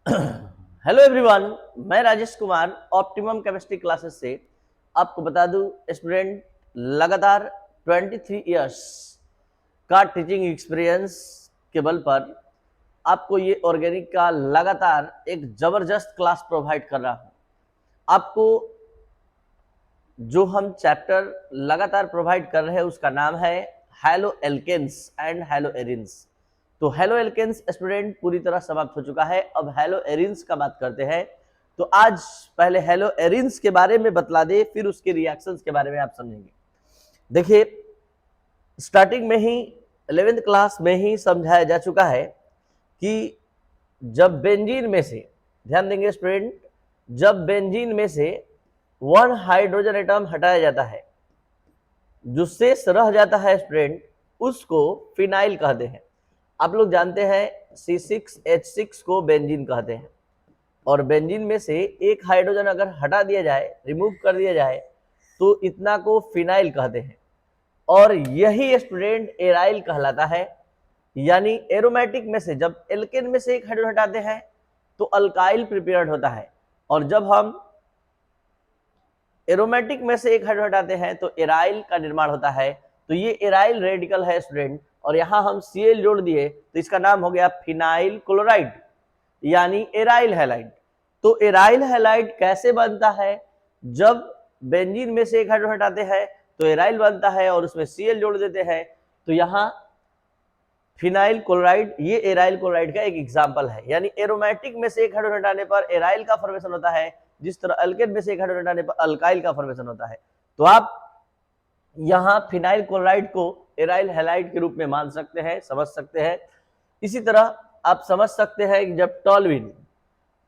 Hello everyone, मैं Rajesh Kumar optimum chemistry classes से आपको बता दूं स्टूडेंट, लगातार 23 इयर्स का टीचिंग एक्सपीरियंस के बल पर आपको ये ऑर्गेनिक का लगातार एक जबरदस्त क्लास प्रोवाइड कर रहा हूं। आपको जो हम चैप्टर लगातार प्रोवाइड कर रहे हैं उसका नाम है halo alkanes and halo arenes. तो हैलो एल्केन्स स्टूडेंट पूरी तरह समाप्त हो चुका है। अब हैलो एरिन्स का बात करते हैं। तो आज पहले हैलो एरिन्स के बारे में बतला दे, फिर उसके रिएक्शंस के बारे में आप समझेंगे। देखिए, स्टार्टिंग में ही 11th क्लास में ही समझाया जा चुका है कि जब बेंजीन में से, ध्यान देंगे स्टूडेंट, जब बेंजीन में से 1 हाइड्रोजन एटम हटाया जाता है, जो शेष रह जाता है स्टूडेंट, उसको फिनाइल कहते हैं। आप लोग जानते हैं C6H6 को बेंजीन कहते हैं, और बेंजीन में से एक हाइड्रोजन अगर हटा दिया जाए, रिमूव कर दिया जाए, तो इतना को फिनाइल कहते हैं। और यही स्टूडेंट एराइल कहलाता है। यानी एरोमेटिक में से जब एल्केन में से एक हाइड्रोजन हटाते हैं तो अल्काइल प्रिपेयर्ड होता है, और जब हम एरोमेटिक में से एक हाइड्रोजन हटाते हैं तो एराइल का निर्माण होता है। तो ये एराइल रेडिकल है स्टूडेंट, और यहां हम Cl जोड़ दिए तो इसका नाम हो गया फिनाइल क्लोराइड, यानी एराइल हैलाइड। तो एराइल हैलाइड कैसे बनता है? जब बेंजीन में से एक हाइड्रोजन हटाते हैं तो एराइल बनता है, और उसमें Cl जोड़ देते हैं तो यहाँ फिनाइल क्लोराइड, ये एराइल क्लोराइड का एक एग्जाम्पल है। यानी एरोमेटिक में से एक हाइड्रोजन हटाने पर एराइल का फॉर्मेशन होता है, जिस तरह अल्केन में से एक हाइड्रोजन हटाने पर अल्काइल का फॉर्मेशन होता है। तो आप यहाँ फिनाइल क्लोराइड को एराइल हैलाइड के रूप में मान सकते हैं, समझ सकते हैं। इसी तरह आप समझ सकते हैं कि जब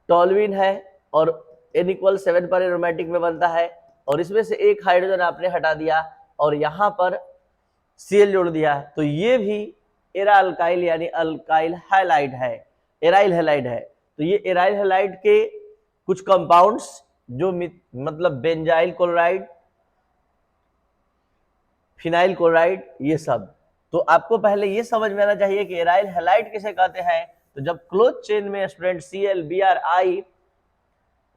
टॉल्विन है और N=7 पर एरोमेटिक में बनता है, और इसमें से एक हाइड्रोजन आपने हटा दिया और यहाँ पर Cl जोड़ दिया, तो ये भी एरा अल्काइल यानी अल्काइल हैलाइड है, एराइल हैलाइड है। तो ये एराइल हैलाइड के कुछ कंपाउंड्स जो मतलब बेंजाइल क्लोराइड, फिनाइल क्लोराइड, ये सब। तो आपको पहले ये समझ में आना चाहिए कि एराइल हैलाइड किसे कहते हैं। तो जब क्लोज चेन में स्टूडेंट Cl Br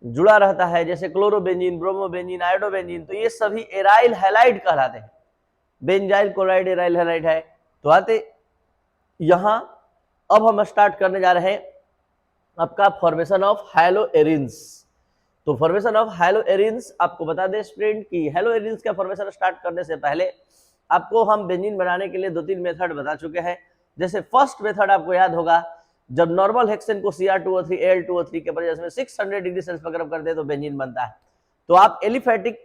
जुड़ा रहता है, जैसे क्लोरोबेंजीन, ब्रोमोबेंजीन, आयोडोबेंजीन, तो ये सभी एराइल हैलाइड कहलाते हैं। बेंजाइल क्लोराइड एराइल हैलाइड है। तो आते यहां अब हम स्टार्ट करने जा रहे हैं आपका फॉर्मेशन ऑफ हैलो एरिन्स। तो फॉर्मेशन ऑफ हैलो एरिन्स आपको बता दें स्टूडेंट कि हैलो एरिन्स का फॉर्मेशन स्टार्ट करने से पहले आपको हम बेंजीन बनाने के लिए 2-3 मेथड बता चुके हैं। जैसे फर्स्ट मेथड आपको याद होगा, जब नॉर्मल हेक्सेन को Cr2O3 Al2O3 के प्रेजेंस में 600 डिग्री सेल्सियस पर गर्म करते हैं तो बेंजीन बनता है। तो आप एलिफेटिक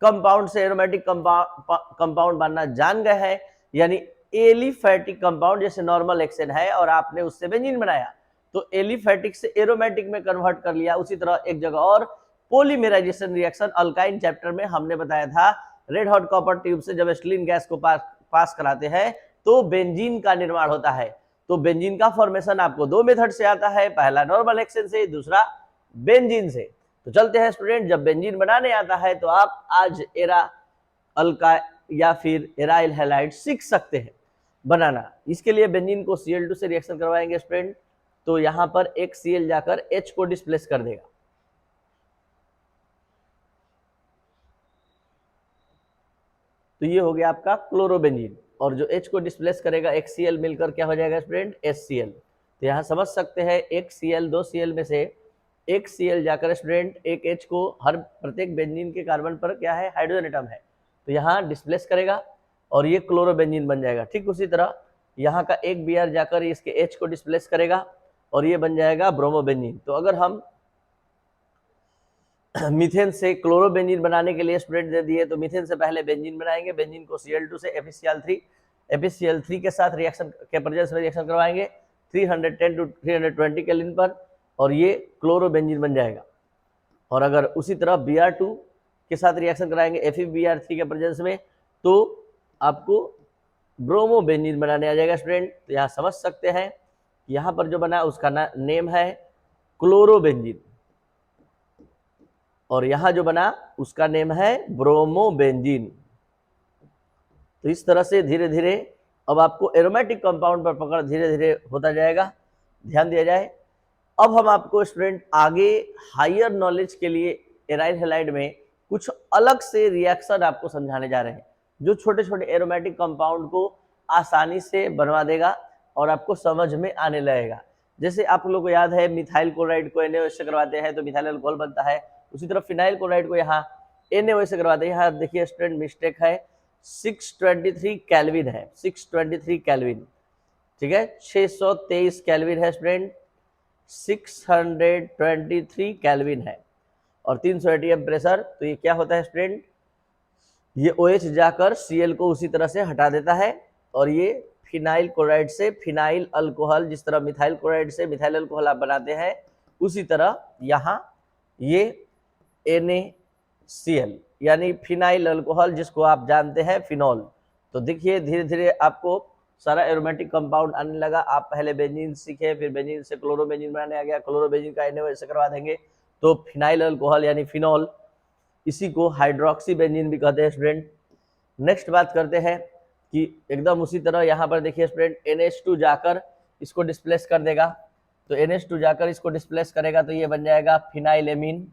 कंपाउंड से एरोमेटिक कंपाउंड बनना जान गए हैं। यानी एलिफेटिक कंपाउंड जैसे नॉर्मल हेक्सेन है और आपने उससे बेंजीन बनाया, तो एलिफेटिक से एरोमेटिक में कन्वर्ट कर लिया। उसी तरह एक जगह और पॉलीमेराइजेशन रिएक्शन अल्काइन चैप्टर में हमने बताया था, रेड हॉट कॉपर ट्यूब से जब एसिटिलीन गैस को पास कराते हैं तो बेंजीन का निर्माण होता है। तो बेंजीन का फॉर्मेशन आपको 2 मेथड से आता है, पहला नॉर्मल हेक्सेन से, दूसरा बेंजीन से। तो चलते हैं स्टूडेंट, जब बेंजीन बनाने आता है तो आप आज एरा अल्का या फिर एराइल हैलाइड सीख सकते हैं बनाना। इसके लिए बेंजीन को Cl2 से रिएक्शन करवाएंगे स्टूडेंट। तो यहां पर एक Cl जाकर H को डिस्प्लेस कर देगा, तो ये हो गया आपका क्लोरोबेंजीन, और जो H को डिस्प्लेस करेगा एक Cl मिलकर क्या हो जाएगा स्टूडेंट? HCl। तो यहां समझ सकते हैं एक Cl 2 Cl में से एक Cl जाकर स्टूडेंट एक H को, हर प्रत्येक बेंजीन के कार्बन पर क्या है? हाइड्रोजन एटम है, तो यहाँ डिस्प्लेस करेगा और ये क्लोरोबेंजीन बन जाएगा। ठीक उसी तरह यहाँ का एक Br जाकर इसके H को डिस्प्लेस करेगा और ये बन जाएगा ब्रोमोबेंजीन। तो अगर हम मीथेन से क्लोरोबेंजीन बनाने के लिए स्टूडेंट दे दिए, तो मीथेन से पहले बेंजीन बनाएंगे, बेंजीन को Cl2 से FeCl3 के साथ रिएक्शन के प्रेजेंस में रिएक्शन करवाएंगे 310 to 320 केल्विन पर, और ये क्लोरोबेंजीन बन जाएगा। और अगर उसी तरह Br2 के साथ रिएक्शन कराएंगे FeBr3 के प्रेजेंस में, तो आपको ब्रोमोबेंजीन बनाने आ जाएगा स्टूडेंट। तो यहाँ समझ सकते हैं, यहाँ पर जो बना उसका नेम है क्लोरोबेंजीन, और यहां जो बना उसका नेम है ब्रोमोबेंजीन। तो इस तरह से धीरे धीरे अब आपको एरोमेटिक कंपाउंड पर पकड़ धीरे धीरे होता जाएगा। ध्यान दिया जाए, अब हम आपको स्टूडेंट आगे हायर नॉलेज के लिए एराइल हैलाइड में कुछ अलग से रिएक्शन आपको समझाने जा रहे हैं, जो छोटे छोटे एरोमेटिक कंपाउंड को आसानी से बनवा देगा और आपको समझ में आने लगेगा। जैसे आप लोगों को याद है मिथाइल क्लोराइड को NaOH से करवाते हैं तो मिथाइल अल्कोहल बनता है, उसी तरह फिनाइल क्लोराइड को यहाँ NaOH से करवाते हैं। यहाँ देखिए स्टूडेंट मिस्टेक है, 623 केल्विन है, 623 केल्विन, ठीक है, 623 केल्विन है स्टूडेंट, 623 केल्विन है और 300 एटीएम प्रेशर। तो ये क्या होता है स्टूडेंट, ये OH जाकर Cl को उसी तरह से हटा देता है और ये फिनाइल क्लोराइड से फिनाइल अल्कोहल, जिस तरह मिथाइल क्लोराइड से मिथाइल अल्कोहल आप बनाते हैं उसी तरह यहाँ ये NaCl यानी फिनाइल अल्कोहल, जिसको आप जानते हैं फिनॉल। तो देखिए धीरे धीरे आपको सारा एरोमेटिक कंपाउंड आने लगा। आप पहले बेंजीन सीखे, फिर बेंजीन से क्लोरोबेंजीन बनाने आ गया, क्लोरोबेंजीन का NaOH से करवा देंगे तो फिनाइल अल्कोहल यानी फिनॉल, इसी को हाइड्रोक्सी बेंजीन भी कहते हैं स्टूडेंट। नेक्स्ट बात करते हैं कि एकदम उसी तरह यहाँ पर देखिए स्टूडेंट NH2 जाकर इसको डिस्प्लेस कर देगा, तो NH2 जाकर इसको डिस्प्लेस करेगा तो ये बन जाएगा फिनाइल एमीन,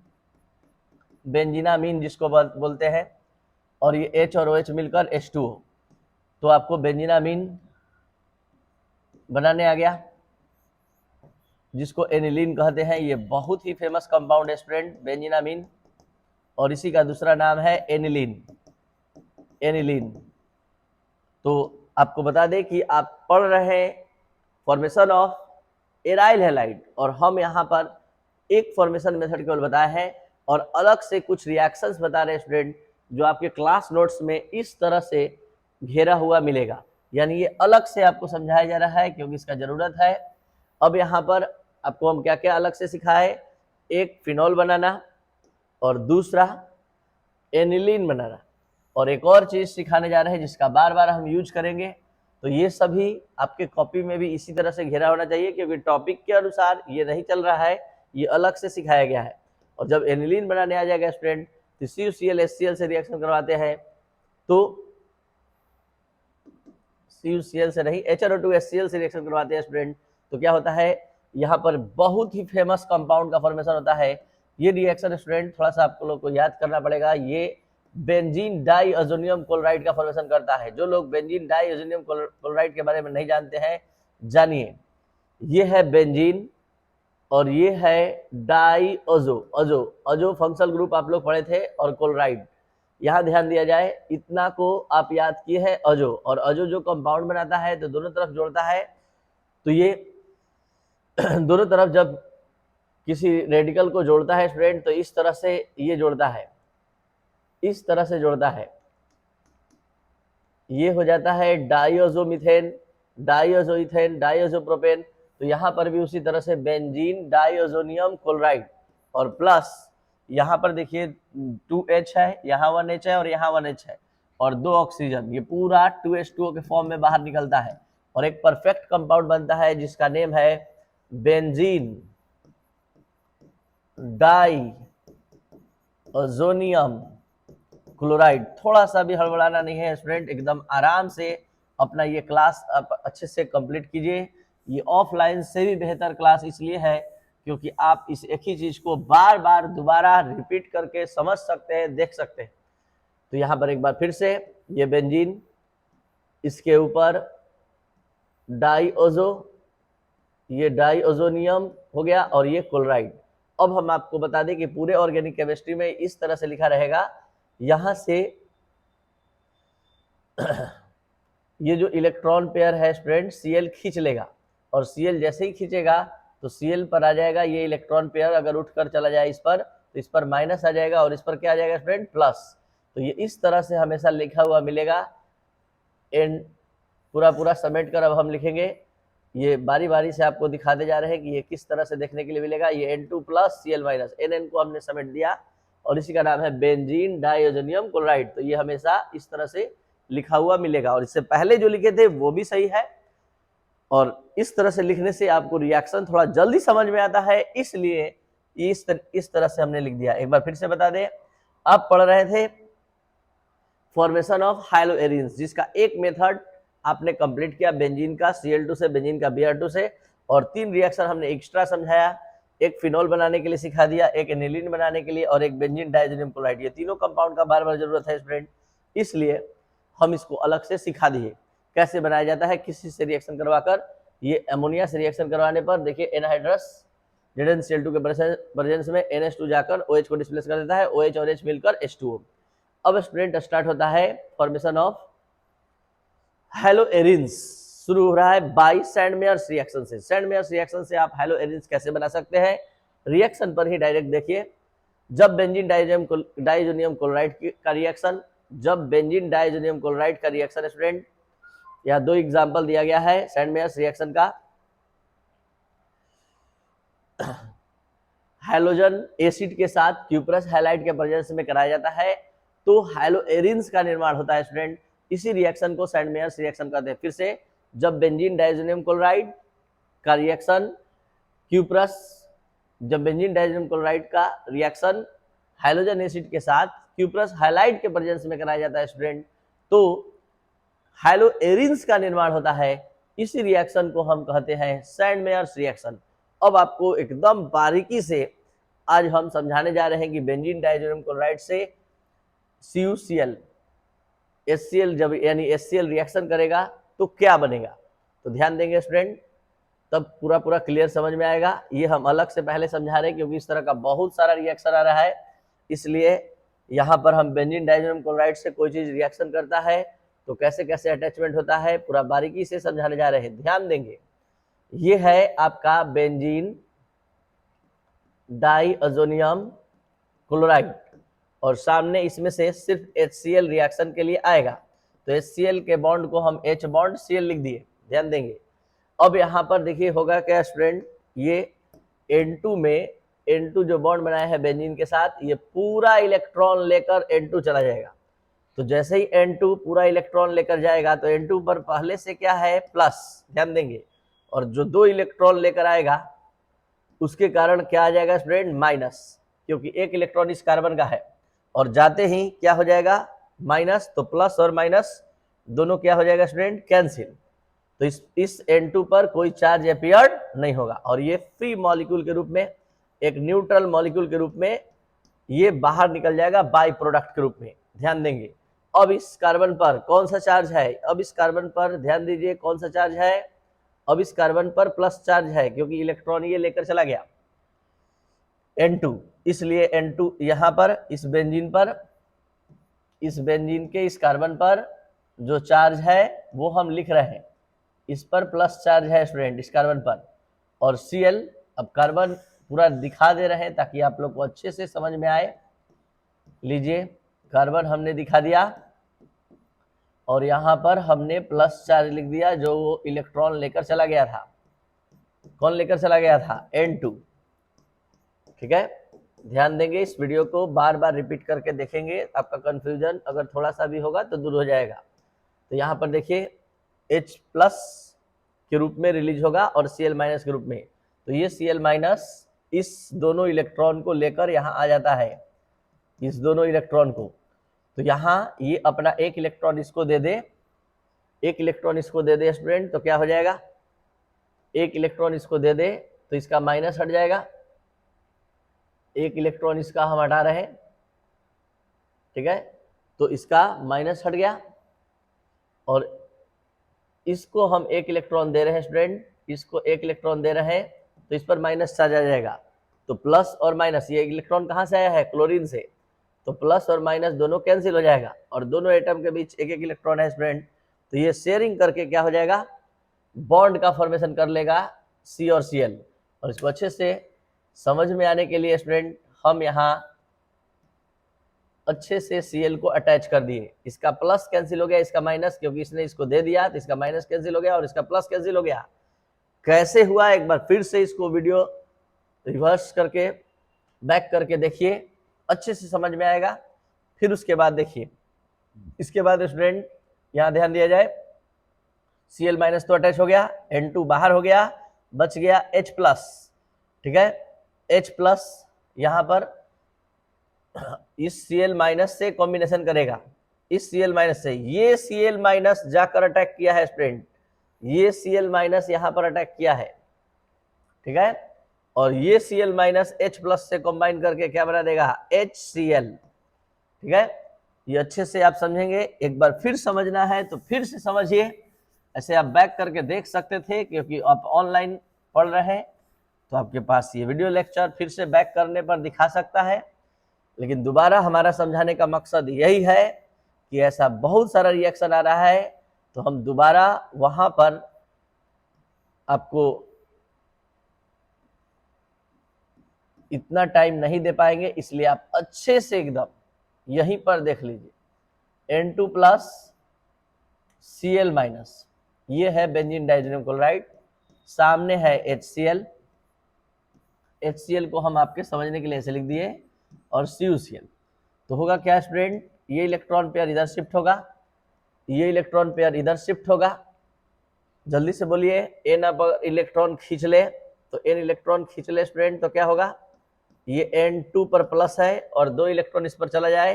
बेंजीनामीन जिसको बोलते हैं, और ये H और OH मिलकर H2O, तो आपको बेंजीनामीन बनाने आ गया, जिसको एनिलीन कहते हैं। ये बहुत ही फेमस कंपाउंड है स्टूडेंट बेंजीनामीन, और इसी का दूसरा नाम है एनिलीन, एनिलीन। तो आपको बता दें कि आप पढ़ रहे हैं फॉर्मेशन ऑफ एराइल हैलाइड, और हम यहाँ पर एक फॉर्मेशन मेथड केवल बताए हैं और अलग से कुछ रिएक्शंस बता रहे हैं स्टूडेंट, जो आपके क्लास नोट्स में इस तरह से घेरा हुआ मिलेगा। यानी ये अलग से आपको समझाया जा रहा है क्योंकि इसका जरूरत है। अब यहाँ पर आपको हम क्या क्या अलग से सिखाए, एक फिनॉल बनाना और दूसरा एनिलीन बनाना, और एक और चीज सिखाने जा रहे हैं जिसका बार बार हम यूज करेंगे। तो ये सभी आपके कॉपी में भी इसी तरह से घेरा होना चाहिए क्योंकि टॉपिक के अनुसार ये नहीं चल रहा है, ये अलग से सिखाया गया है। और जब एनिलीन बनाने आ जाएगा स्टूडेंट तो CuCl HCl से रिएक्शन करवाते हैं, तो CuCl से नहीं HNO2 HCl से रिएक्शन करवाते हैं स्टूडेंट, तो क्या होता है यहाँ पर बहुत ही फेमस कंपाउंड का फॉर्मेशन होता है। ये रिएक्शन स्टूडेंट थोड़ा सा आप लोग को याद करना पड़ेगा, ये बेंजीन डाइअज़ोनियम क्लोराइड का फॉर्मेशन करता है। जो लोग बेंजीन डाइअज़ोनियम क्लोराइड के बारे में नहीं जानते हैं, जानिए, ये है बेंजीन और ये है डाइअज़ो, अजो फंक्शनल ग्रुप आप लोग पढ़े थे, और क्लोराइड। यहाँ ध्यान दिया जाए, इतना को आप याद किए हैं अजो, और अजो जो कंपाउंड बनाता है तो दोनों तरफ जोड़ता है, तो ये दोनों तरफ जब किसी रेडिकल को जोड़ता है स्टूडेंट तो इस तरह से ये जोड़ता है, इस तरह से जोड़ता है, ये हो जाता है डाइअज़ोमीथेन, डाइअज़ोइथेन, डाइअज़ोप्रोपेन। तो यहाँ पर भी उसी तरह से बेंजीन डाइअज़ोनियम क्लोराइड, और प्लस यहाँ पर देखिए 2H है, यहाँ 1H है और यहाँ 1H है, और 2 ऑक्सीजन, ये पूरा 2H2O के फॉर्म में बाहर निकलता है और एक परफेक्ट कंपाउंड बनता है जिसका नेम है बेंजीन डाइअज़ोनियम क्लोराइड। थोड़ा सा भी हड़बड़ाना नहीं है स्टूडेंट, एकदम आराम से अपना ये क्लास आप अच्छे से कंप्लीट कीजिए। ये ऑफलाइन से भी बेहतर क्लास इसलिए है क्योंकि आप इस एक ही चीज को बार बार दोबारा रिपीट करके समझ सकते हैं, देख सकते हैं। तो यहाँ पर एक बार फिर से ये बेंजीन, इसके ऊपर डाइअज़ो, ये डाइअज़ोनियम हो गया, और ये क्लोराइड। अब हम आपको बता दें कि पूरे ऑर्गेनिक केमिस्ट्री में इस तरह से लिखा रहेगा, यहाँ से ये जो इलेक्ट्रॉन पेयर है स्टूडेंट Cl खींच लेगा, और Cl जैसे ही खींचेगा तो Cl पर आ जाएगा ये इलेक्ट्रॉन पेयर, अगर उठकर चला जाए इस पर तो इस पर माइनस आ जाएगा और इस पर क्या आ जाएगा स्टूडेंट, प्लस। तो ये इस तरह से हमेशा लिखा हुआ मिलेगा। एंड पूरा समेट कर अब हम लिखेंगे, ये बारी बारी से आपको दिखाते जा रहे हैं कि ये किस तरह से देखने के लिए मिलेगा। ये N2 plus Cl minus, NN को हमने समेट दिया और इसी का नाम है बेंजीन डाइअज़ोनियम क्लोराइड। तो ये हमेशा इस तरह से लिखा हुआ मिलेगा, और इससे पहले जो लिखे थे वो भी सही है, और इस तरह से लिखने से आपको रिएक्शन थोड़ा जल्दी समझ में आता है, इसलिए इस तरह से हमने लिख दिया। एक बार फिर से बता दें, आप पढ़ रहे थे फॉर्मेशन ऑफ हाइलोएरिन्स, जिसका एक मेथड आपने कंप्लीट किया बेंजीन का Cl2 से, बेंजीन का Br2 से, और 3 रिएक्शन हमने एक्स्ट्रा समझाया। एक फिनोल बनाने के लिए सिखा दिया, एक एनिलीन बनाने के लिए और एक बेंजीन डाइजोनियम क्लोराइड। ये तीनों कंपाउंड का बार बार जरूरत है स्टूडेंट, इसलिए हम इसको अलग से सिखा दिए कैसे बनाया जाता है, किसी से रिएक्शन करवाकर। ये अमोनिया से रिएक्शन करवाने पर देखिए एनहाइड्रस ZnCl2 के प्रेजेंस में NH2 जाकर OH को डिस्प्लेस कर देता है, OH और H मिलकर H2O। अब स्टूडेंट स्टार्ट होता है फॉर्मेशन ऑफ हेलोएरिन्स, शुरू हो रहा है बाई सैंडमेयर्स रिएक्शन से। सैंडमेयर्स रिएक्शन से आप हेलोएरिन्स कैसे बना सकते हैं, रिएक्शन पर ही डायरेक्ट देखिए। जब बेंजीन डाइजोनियम क्लोराइड का रिएक्शन, जब बेंजीन डाइजोनियम क्लोराइड का रिएक्शन स्टूडेंट, यहाँ दो एग्जांपल दिया गया है सैंडमेयर्स रिएक्शन का। हैलोजन एसिड के साथ क्यूप्रस हैलाइड के प्रेजेंस में कराया जाता है तो हेलोएरिन्स का निर्माण होता है स्टूडेंट। इसी रिएक्शन को सैंडमेयर्स रिएक्शन कहते हैं। फिर से, जब बेंजीन डाइजोनियम क्लोराइड का रिएक्शन क्यूप्रस, जब बेंजीन डाइजोनियम क्लोराइड का रिएक्शन हैलोजन एसिड के साथ क्यूप्रस हैलाइड के प्रेजेंस में कराया जाता है स्टूडेंट, तो हेलोएरिन्स का निर्माण होता है। इसी रिएक्शन को हम कहते हैं सैंडमेयर्स रिएक्शन। अब आपको एकदम बारीकी से आज हम समझाने जा रहे हैं कि बेंजीन डाइजोनियम क्लोराइड से CuCl HCl जब यानी HCl रिएक्शन करेगा तो क्या बनेगा। तो ध्यान देंगे स्टूडेंट, तब पूरा क्लियर समझ में आएगा। ये हम अलग से पहले समझा रहे हैं क्योंकि इस तरह का बहुत सारा रिएक्शन आ रहा है, इसलिए यहाँ पर हम बेंजीन डाइजोनियम क्लोराइड से कोई चीज रिएक्शन करता है तो कैसे कैसे अटैचमेंट होता है पूरा बारीकी से समझाने जा रहे हैं। ध्यान देंगे, ये है आपका बेंजीन डाइअज़ोनियम क्लोराइड और सामने इसमें से सिर्फ HCl रिएक्शन के लिए आएगा, तो HCl के बॉन्ड को हम H बॉन्ड Cl लिख दिए। ध्यान देंगे, अब यहाँ पर देखिए होगा क्या स्टूडेंट, ये N2 में N2 जो बॉन्ड बनाया है बेंजीन के साथ, ये पूरा इलेक्ट्रॉन लेकर N2 चला जाएगा। तो जैसे ही N2 पूरा इलेक्ट्रॉन लेकर जाएगा तो N2 पर पहले से क्या है प्लस, ध्यान देंगे, और जो 2 इलेक्ट्रॉन लेकर आएगा उसके कारण क्या आ जाएगा स्टूडेंट, माइनस, क्योंकि एक इलेक्ट्रॉन इस कार्बन का है और जाते ही क्या हो जाएगा माइनस, तो प्लस और माइनस दोनों क्या हो जाएगा स्टूडेंट, कैंसिल। तो इस N2 पर कोई चार्ज अपीयर नहीं होगा और ये फ्री मॉलिक्यूल के रूप में, एक न्यूट्रल मॉलिक्यूल के रूप में ये बाहर निकल जाएगा बाई प्रोडक्ट के रूप में। ध्यान देंगे, अब इस कार्बन पर कौन सा चार्ज है, अब इस कार्बन पर ध्यान दीजिए कौन सा चार्ज है, अब इस कार्बन पर प्लस चार्ज है क्योंकि इलेक्ट्रॉन ये लेकर चला गया N2, इसलिए N2 यहाँ पर इस बेंजीन पर, इस बेंजीन के इस कार्बन पर जो चार्ज है वो हम लिख रहे हैं, इस पर प्लस चार्ज है स्टूडेंट इस कार्बन पर, और Cl, अब कार्बन पूरा दिखा दे रहे हैं ताकि आप लोग को अच्छे से समझ में आए। लीजिए, कार्बन हमने दिखा दिया और यहाँ पर हमने प्लस चार्ज लिख दिया जो वो इलेक्ट्रॉन लेकर चला गया था। कौन लेकर चला गया था, N2। ठीक है, ध्यान देंगे, इस वीडियो को बार बार रिपीट करके देखेंगे, आपका कंफ्यूजन अगर थोड़ा सा भी होगा तो दूर हो जाएगा। तो यहाँ पर देखिए H प्लस के रूप में रिलीज होगा और Cl माइनस के रूप में, तो ये Cl माइनस इस दोनों इलेक्ट्रॉन को लेकर यहाँ आ जाता है, इस दोनों इलेक्ट्रॉन को। तो यहाँ ये अपना एक इलेक्ट्रॉन इसको दे दे, एक इलेक्ट्रॉन इसको दे दे स्टूडेंट, तो क्या हो जाएगा, एक इलेक्ट्रॉन इसको दे दे तो इसका माइनस हट जाएगा, एक इलेक्ट्रॉन इसका हम हटा रहे हैं, ठीक है, तो इसका माइनस हट गया और इसको हम एक इलेक्ट्रॉन दे रहे हैं स्टूडेंट, इसको एक इलेक्ट्रॉन दे रहे हैं तो इस पर माइनस चार्ज आ जाएगा। तो प्लस और माइनस, ये इलेक्ट्रॉन कहाँ से आया है, क्लोरीन से, तो प्लस और माइनस दोनों कैंसिल हो जाएगा और दोनों एटम के बीच एक एक इलेक्ट्रॉन है स्टूडेंट, तो ये शेयरिंग करके क्या हो जाएगा, बॉन्ड का फॉर्मेशन कर लेगा C और Cl। और इसको अच्छे से समझ में आने के लिए स्टूडेंट हम यहाँ अच्छे से Cl को अटैच कर दिए, इसका प्लस कैंसिल हो गया, इसका माइनस, क्योंकि इसने इसको दे दिया तो इसका माइनस कैंसिल हो गया और इसका प्लस कैंसिल हो गया। कैसे हुआ, एक बार फिर से इसको वीडियो रिवर्स करके बैक करके देखिए, अच्छे से समझ में आएगा। फिर उसके बाद देखिए, इसके बाद स्टूडेंट यहाँ ध्यान दिया जाए, Cl माइनस तो अटैच हो गया, N2 बाहर हो गया, बच गया H प्लस। ठीक है, H प्लस यहाँ पर इस Cl माइनस से कॉम्बिनेशन करेगा, इस Cl माइनस से, ये Cl माइनस जाकर अटैक किया है स्टूडेंट, ये Cl माइनस यहाँ पर अटैक किया है। ठीक है, और ये Cl माइनस H प्लस से कंबाइन करके क्या बना देगा, HCl। ठीक है, ये अच्छे से आप समझेंगे। एक बार फिर समझना है तो फिर से समझिए, ऐसे आप बैक करके देख सकते थे, क्योंकि आप ऑनलाइन पढ़ रहे हैं तो आपके पास ये वीडियो लेक्चर फिर से बैक करने पर दिखा सकता है। लेकिन दोबारा हमारा समझाने का मकसद यही है कि ऐसा बहुत सारा रिएक्शन आ रहा है, तो हम दोबारा वहां पर आपको इतना टाइम नहीं दे पाएंगे, इसलिए आप अच्छे से एकदम यहीं पर देख लीजिए। N2 प्लस Cl माइनस, ये है बेंजीन डाइजेनियम क्लोराइड, सामने है HCl। HCl को हम आपके समझने के लिए ऐसे लिख दिए, और CuCl। तो होगा क्या स्टूडेंट, ये इलेक्ट्रॉन पेयर इधर शिफ्ट होगा, ये इलेक्ट्रॉन पेयर इधर शिफ्ट होगा। जल्दी से बोलिए, N अब इलेक्ट्रॉन खींच ले, तो N इलेक्ट्रॉन खींच ले स्टूडेंट, तो क्या होगा, ये N2 पर प्लस है और 2 इलेक्ट्रॉन इस पर चला जाए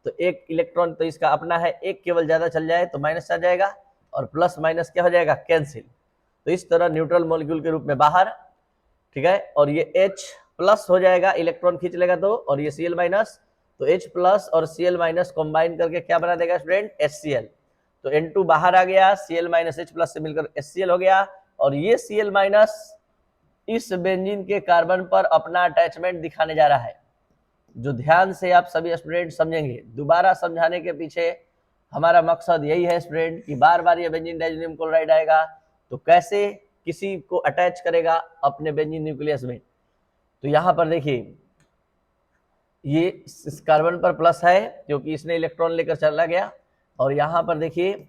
तो 1 इलेक्ट्रॉन तो इसका अपना है, 1 केवल ज्यादा चल जाए तो माइनस आ जाएगा, और प्लस माइनस क्या हो जाएगा, कैंसिल। तो इस तरह न्यूट्रल मॉलिक्यूल के रूप में बाहर। ठीक है, और ये H प्लस हो जाएगा, इलेक्ट्रॉन खींच लेगा तो, और ये Cl माइनस, तो H प्लस और Cl माइनस कंबाइन करके क्या बना देगा स्टूडेंट, HCl। तो N2 बाहर आ गया, Cl माइनस H प्लस से मिलकर HCl हो गया, और ये Cl माइनस इस बेंजीन के कार्बन पर अपना अटैचमेंट दिखाने जा रहा है। जो ध्यान से आप सभी स्टूडेंट समझेंगे, दोबारा समझाने के पीछे हमारा मकसद यही है स्टूडेंट कि बार बार ये बेंजीन डाइजेनियम क्लोराइड आएगा तो कैसे किसी को अटैच करेगा अपने बेंजीन न्यूक्लियस में। तो यहां पर देखिए, ये इस कार्बन पर प्लस है क्योंकि इसने इलेक्ट्रॉन लेकर चला गया, और यहां पर देखिए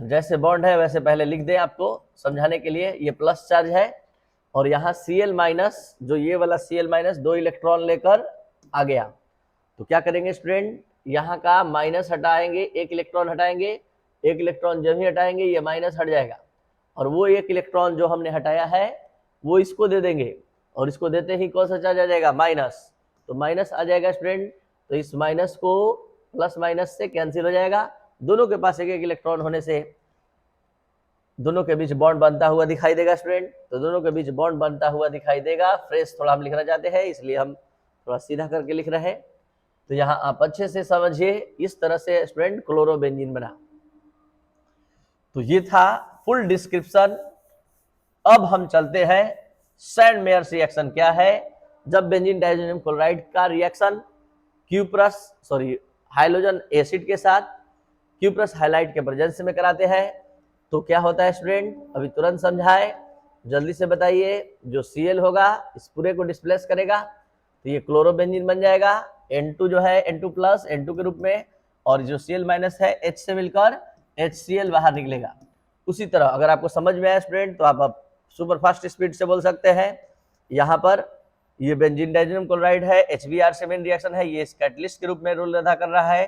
जैसे बॉन्ड है वैसे पहले लिख दें आपको समझाने के लिए, ये प्लस चार्ज है, और यहाँ Cl माइनस, जो ये वाला Cl माइनस 2 इलेक्ट्रॉन लेकर आ गया। तो क्या करेंगे स्टूडेंट, यहाँ का माइनस हटाएंगे, 1 इलेक्ट्रॉन हटाएंगे, 1 इलेक्ट्रॉन जब ही हटाएंगे ये माइनस हट जाएगा, और वो 1 इलेक्ट्रॉन जो हमने हटाया है वो इसको दे देंगे, और इसको देते ही कौन सा चार्ज आ जाएगा, माइनस। तो माइनस आ जाएगा स्टूडेंट, तो इस माइनस को प्लस माइनस से कैंसिल हो जाएगा, दोनों के पास 1 इलेक्ट्रॉन होने से दोनों के बीच बॉन्ड बनता हुआ दिखाई देगा स्टूडेंट। तो दोनों के बीच बॉन्ड बनता हुआ दिखाई देगा, फ्रेश थोड़ा हम लिखना चाहते हैं इसलिए हम थोड़ा सीधा करके लिख रहे हैं। तो यहाँ आप अच्छे से समझिए, इस तरह से स्टूडेंट क्लोरोबेंजीन बना। तो ये था फुल डिस्क्रिप्शन। अब हम चलते हैं सैंड मेयर्स रिएक्शन क्या है, जब बेंजीन डाइजेनियम क्लोराइड का रिएक्शन हाइड्रोजन एसिड के साथ क्यूप्रस हाइलाइट के प्रेजेंस में कराते हैं तो क्या होता है स्टूडेंट, अभी तुरंत समझाए, जल्दी से बताइए। जो Cl होगा इस पूरे को डिस्प्लेस करेगा तो ये क्लोरोबेंजीन बन जाएगा, N2 जो है N2 प्लस N2 के रूप में, और जो Cl माइनस है H से मिलकर HCl बाहर निकलेगा। उसी तरह अगर आपको समझ में आया स्टूडेंट तो आप सुपर फास्ट स्पीड से बोल सकते हैं। यहाँ पर ये बेंजीन डाइजेनियम क्लोराइड है, HBr से मेन रिएक्शन है, ये कैटलिस्ट के रूप में रोल अदा कर रहा है।